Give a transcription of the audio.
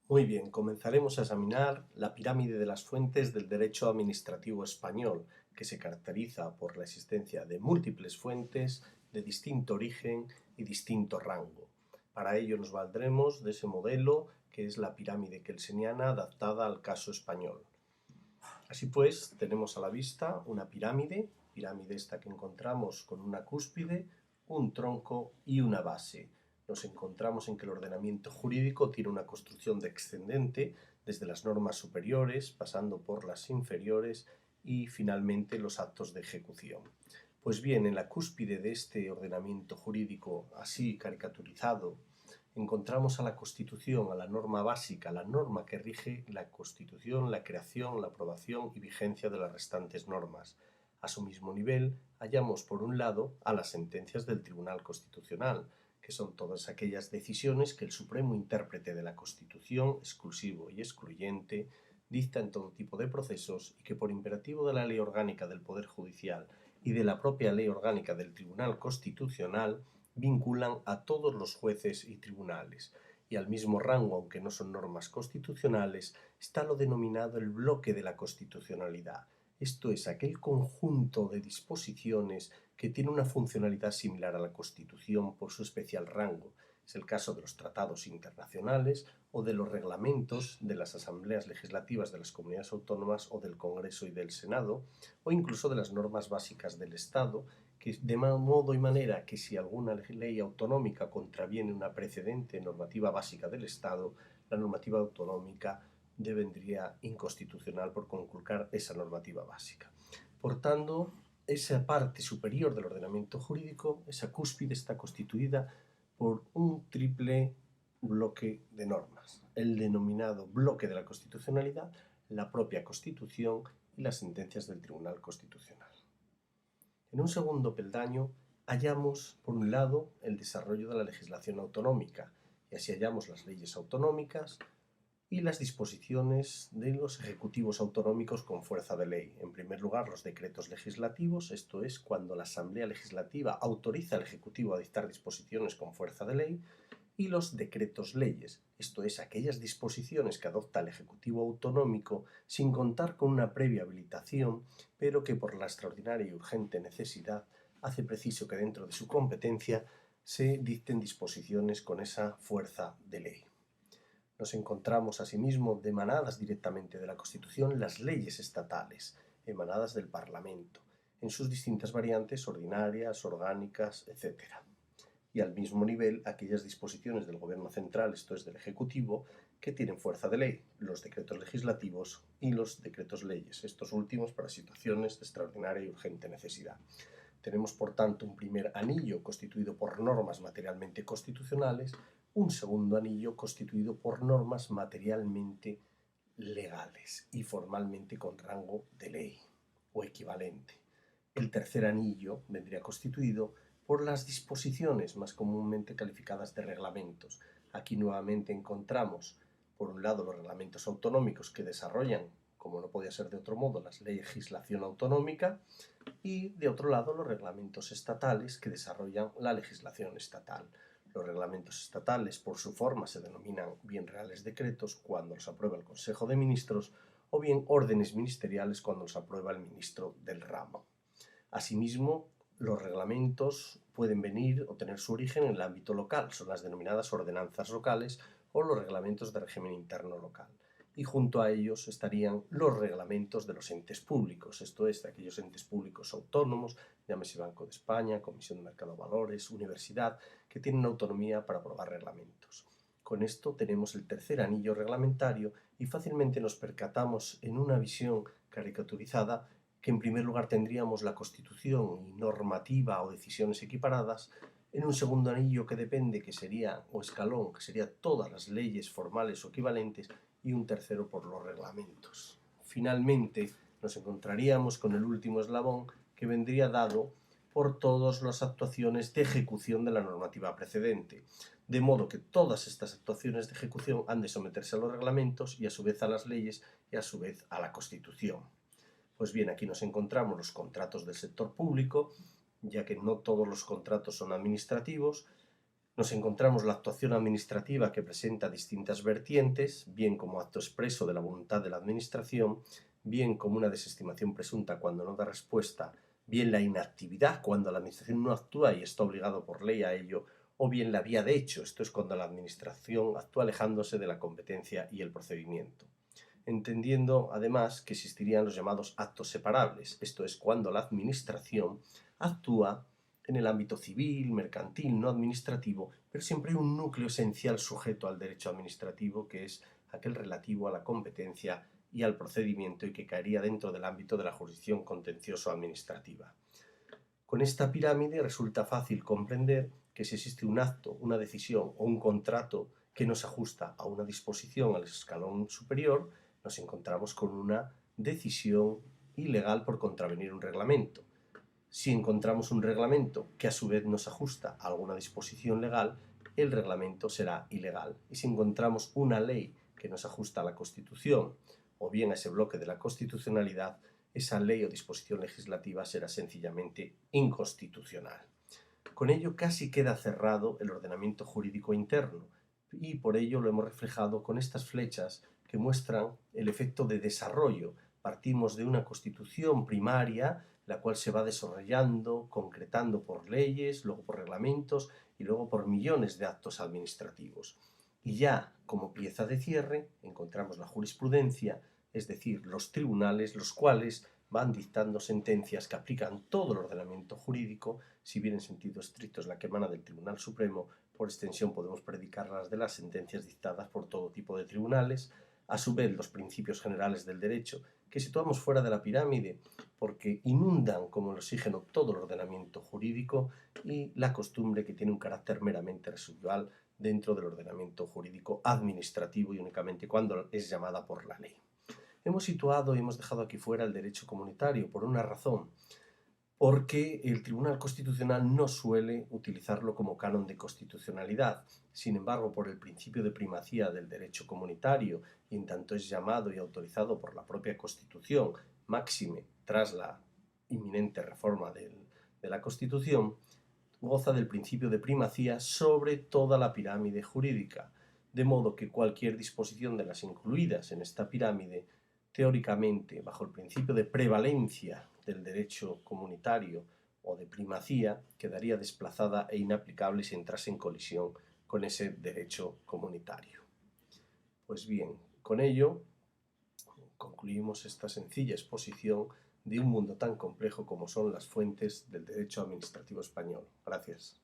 Muy bien, comenzaremos a examinar la pirámide de las fuentes del derecho administrativo español, que se caracteriza por la existencia de múltiples fuentes de distinto origen y distinto rango. Para ello nos valdremos de ese modelo que es la pirámide kelseniana adaptada al caso español. Así pues, tenemos a la vista una pirámide esta que encontramos con una cúspide, un tronco y una base. Nos encontramos en que el ordenamiento jurídico tiene una construcción descendente desde las normas superiores, pasando por las inferiores y finalmente los actos de ejecución. Pues bien, en la cúspide de este ordenamiento jurídico así caricaturizado, encontramos a la Constitución, a la norma básica, la norma que rige la Constitución, la creación, la aprobación y vigencia de las restantes normas. A su mismo nivel, hallamos por un lado a las sentencias del Tribunal Constitucional, que son todas aquellas decisiones que el supremo intérprete de la Constitución, exclusivo y excluyente, dicta en todo tipo de procesos y que por imperativo de la Ley Orgánica del Poder Judicial y de la propia Ley Orgánica del Tribunal Constitucional vinculan a todos los jueces y tribunales. Y al mismo rango, aunque no son normas constitucionales, está lo denominado el bloque de la constitucionalidad. Esto es aquel conjunto de disposiciones que tiene una funcionalidad similar a la Constitución por su especial rango. Es el caso de los tratados internacionales o de los reglamentos de las asambleas legislativas de las comunidades autónomas o del Congreso y del Senado, o incluso de las normas básicas del Estado, que de modo y manera que si alguna ley autonómica contraviene una precedente normativa básica del Estado, la normativa autonómica devendría inconstitucional por conculcar esa normativa básica. Por tanto, esa parte superior del ordenamiento jurídico, esa cúspide, está constituida por un triple bloque de normas, el denominado bloque de la constitucionalidad, la propia Constitución y las sentencias del Tribunal Constitucional. En un segundo peldaño hallamos, por un lado, el desarrollo de la legislación autonómica, y así hallamos las leyes autonómicas y las disposiciones de los ejecutivos autonómicos con fuerza de ley. En primer lugar, los decretos legislativos, esto es, cuando la Asamblea Legislativa autoriza al Ejecutivo a dictar disposiciones con fuerza de ley, y los decretos leyes, esto es, aquellas disposiciones que adopta el Ejecutivo Autonómico sin contar con una previa habilitación, pero que por la extraordinaria y urgente necesidad hace preciso que dentro de su competencia se dicten disposiciones con esa fuerza de ley. Nos encontramos asimismo emanadas directamente de la Constitución las leyes estatales, emanadas del Parlamento, en sus distintas variantes ordinarias, orgánicas, etc. Y al mismo nivel aquellas disposiciones del Gobierno central, esto es del Ejecutivo, que tienen fuerza de ley, los decretos legislativos y los decretos leyes, estos últimos para situaciones de extraordinaria y urgente necesidad. Tenemos, por tanto, un primer anillo constituido por normas materialmente constitucionales, un segundo anillo constituido por normas materialmente legales y formalmente con rango de ley o equivalente. El tercer anillo vendría constituido por las disposiciones más comúnmente calificadas de reglamentos. Aquí nuevamente encontramos, por un lado, los reglamentos autonómicos que desarrollan, como no podía ser de otro modo, la legislación autonómica, y de otro lado los reglamentos estatales que desarrollan la legislación estatal. Los reglamentos estatales por su forma se denominan bien reales decretos cuando los aprueba el Consejo de Ministros o bien órdenes ministeriales cuando los aprueba el ministro del ramo. Asimismo, los reglamentos pueden venir o tener su origen en el ámbito local, son las denominadas ordenanzas locales o los reglamentos de régimen interno local. Y junto a ellos estarían los reglamentos de los entes públicos, esto es, de aquellos entes públicos autónomos, llámese Banco de España, Comisión de Mercado de Valores, Universidad, que tienen autonomía para aprobar reglamentos. Con esto tenemos el tercer anillo reglamentario y fácilmente nos percatamos en una visión caricaturizada que en primer lugar tendríamos la Constitución y normativa o decisiones equiparadas, en un segundo anillo que depende, que sería, o escalón, que sería todas las leyes formales o equivalentes, y un tercero por los reglamentos. Finalmente, nos encontraríamos con el último eslabón, que vendría dado por todas las actuaciones de ejecución de la normativa precedente, de modo que todas estas actuaciones de ejecución han de someterse a los reglamentos y a su vez a las leyes y a su vez a la Constitución. Pues bien, aquí nos encontramos los contratos del sector público, ya que no todos los contratos son administrativos, Nos encontramos la actuación administrativa que presenta distintas vertientes, bien como acto expreso de la voluntad de la Administración, bien como una desestimación presunta cuando no da respuesta, bien la inactividad cuando la Administración no actúa y está obligado por ley a ello, o bien la vía de hecho, esto es cuando la Administración actúa alejándose de la competencia y el procedimiento. Entendiendo además que existirían los llamados actos separables, esto es cuando la Administración actúa en el ámbito civil, mercantil, no administrativo, pero siempre hay un núcleo esencial sujeto al derecho administrativo, que es aquel relativo a la competencia y al procedimiento y que caería dentro del ámbito de la jurisdicción contencioso-administrativa. Con esta pirámide resulta fácil comprender que si existe un acto, una decisión o un contrato que nos ajusta a una disposición al escalón superior, nos encontramos con una decisión ilegal por contravenir un reglamento. Si encontramos un reglamento que a su vez nos ajusta a alguna disposición legal, el reglamento será ilegal. Y si encontramos una ley que nos ajusta a la Constitución o bien a ese bloque de la constitucionalidad, esa ley o disposición legislativa será sencillamente inconstitucional. Con ello casi queda cerrado el ordenamiento jurídico interno y por ello lo hemos reflejado con estas flechas que muestran el efecto de desarrollo. Partimos de una constitución primaria, la cual se va desarrollando, concretando por leyes, luego por reglamentos y luego por millones de actos administrativos. Y ya como pieza de cierre encontramos la jurisprudencia, es decir, los tribunales, los cuales van dictando sentencias que aplican todo el ordenamiento jurídico, si bien en sentido estricto es la que emana del Tribunal Supremo, por extensión podemos predicarlas de las sentencias dictadas por todo tipo de tribunales, a su vez los principios generales del derecho, que situamos fuera de la pirámide porque inundan como el oxígeno todo el ordenamiento jurídico, y la costumbre, que tiene un carácter meramente residual dentro del ordenamiento jurídico administrativo y únicamente cuando es llamada por la ley. Hemos situado y hemos dejado aquí fuera el derecho comunitario por una razón, porque el Tribunal Constitucional no suele utilizarlo como canon de constitucionalidad. Sin embargo, por el principio de primacía del derecho comunitario, y en tanto es llamado y autorizado por la propia Constitución, máxime tras la inminente reforma de la Constitución, goza del principio de primacía sobre toda la pirámide jurídica, de modo que cualquier disposición de las incluidas en esta pirámide, teóricamente, bajo el principio de prevalencia del derecho comunitario o de primacía, quedaría desplazada e inaplicable si entrase en colisión con ese derecho comunitario. Pues bien, con ello concluimos esta sencilla exposición de un mundo tan complejo como son las fuentes del derecho administrativo español. Gracias.